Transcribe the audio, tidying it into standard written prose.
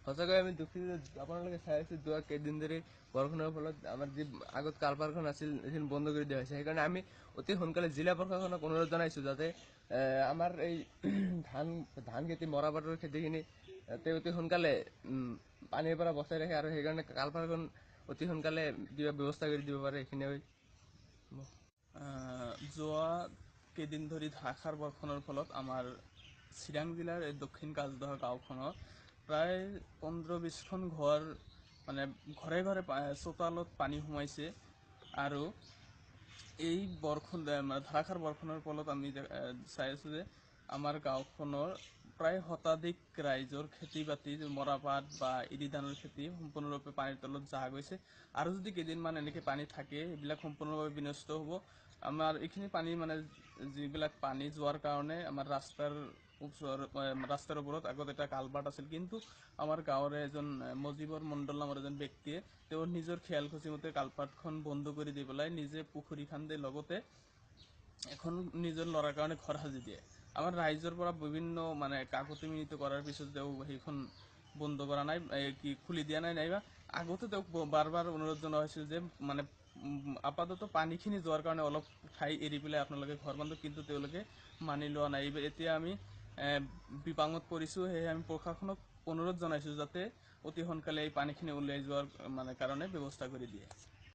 সঁচাকৈ আমি দুখিত। আপোনালোকে চাই আছে যোৱা কেইদিন ধৰি বৰষুণৰ ফলত আমাৰ যি আগত কালভাৰখন আছিল এইখিনি বন্ধ কৰি দিয়া হৈছে। সেইকাৰণে আমি অতি সোনকালে জিলা প্ৰশাসনক অনুৰোধ জনাইছোঁ যাতে আমাৰ এই ধান খেতি মৰাপাটৰ খেতিখিনি অতি সোনকালে পানীৰ পৰা বচাই ৰাখে আৰু সেইকাৰণে কালভাৰখন অতি সোনকালে কিবা ব্যৱস্থা কৰি দিব পাৰে। এইখিনিয়ে যোৱা কেইদিন ধৰি ধাৰাসাৰ বৰষুণৰ ফলত আমাৰ চিৰাং জিলাৰ এই দক্ষিণ কাজদহা গাঁওখনত প্ৰায় 15-20খন ঘৰ মানে ঘৰে ঘৰে চোতালত পানী সোমাইছে। আৰু এই ধাৰাসাৰ বৰষুণৰ ফলত আমি চাই আছোঁ যে আমাৰ গাঁওখনৰ প্ৰায় শতাধিক ৰাইজৰ খেতি বাতি মৰাপাট বা এৰি ধানৰ খেতি সম্পূৰ্ণৰূপে পানীৰ তলত যাহ গৈছে। আৰু যদি কেইদিনমান এনেকৈ পানী থাকে এইবিলাক সম্পূৰ্ণভাৱে বিনষ্ট হ'ব। আমাৰ এইখিনি পানী মানে যিবিলাক পানী যোৱাৰ কাৰণে আমাৰ ৰাস্তাৰ ওপৰত আগত এটা কালভাৰ্ট আছিল, কিন্তু আমাৰ গাঁৱৰে এজন মজিবৰ মণ্ডল নামৰ এজন ব্যক্তিয়ে তেওঁৰ নিজৰ খেয়াল খুচি মতে কালভাৰ্টখন বন্ধ কৰি দি পেলাই নিজে পুখুৰী খান্দে, লগতে এখন নিজৰ ল'ৰাৰ কাৰণে ঘৰ সাজি দিয়ে। আমাৰ ৰাইজৰ পৰা বিভিন্ন মানে কাকতি মিনতি কৰাৰ পিছত তেওঁ সেইখন বন্ধ কৰা নাই, খুলি দিয়া নাই, নাইবা আগতে তেওঁক বাৰ বাৰ অনুৰোধ জনোৱা হৈছিল যে মানে আপাতত পানীখিনি যোৱাৰ কাৰণে অলপ ঠাই এৰি পেলাই আপোনালোকে ঘৰ বান্ধক, কিন্তু তেওঁলোকে মানি লোৱা নাই। এতিয়া আমি বিপাঙত পৰিছোঁ। সেয়েহে আমি প্ৰশাসনক অনুৰোধ জনাইছোঁ যাতে অতি সোনকালে এই পানীখিনি উলিয়াই যোৱাৰ কাৰণে ব্যৱস্থা কৰি দিয়ে।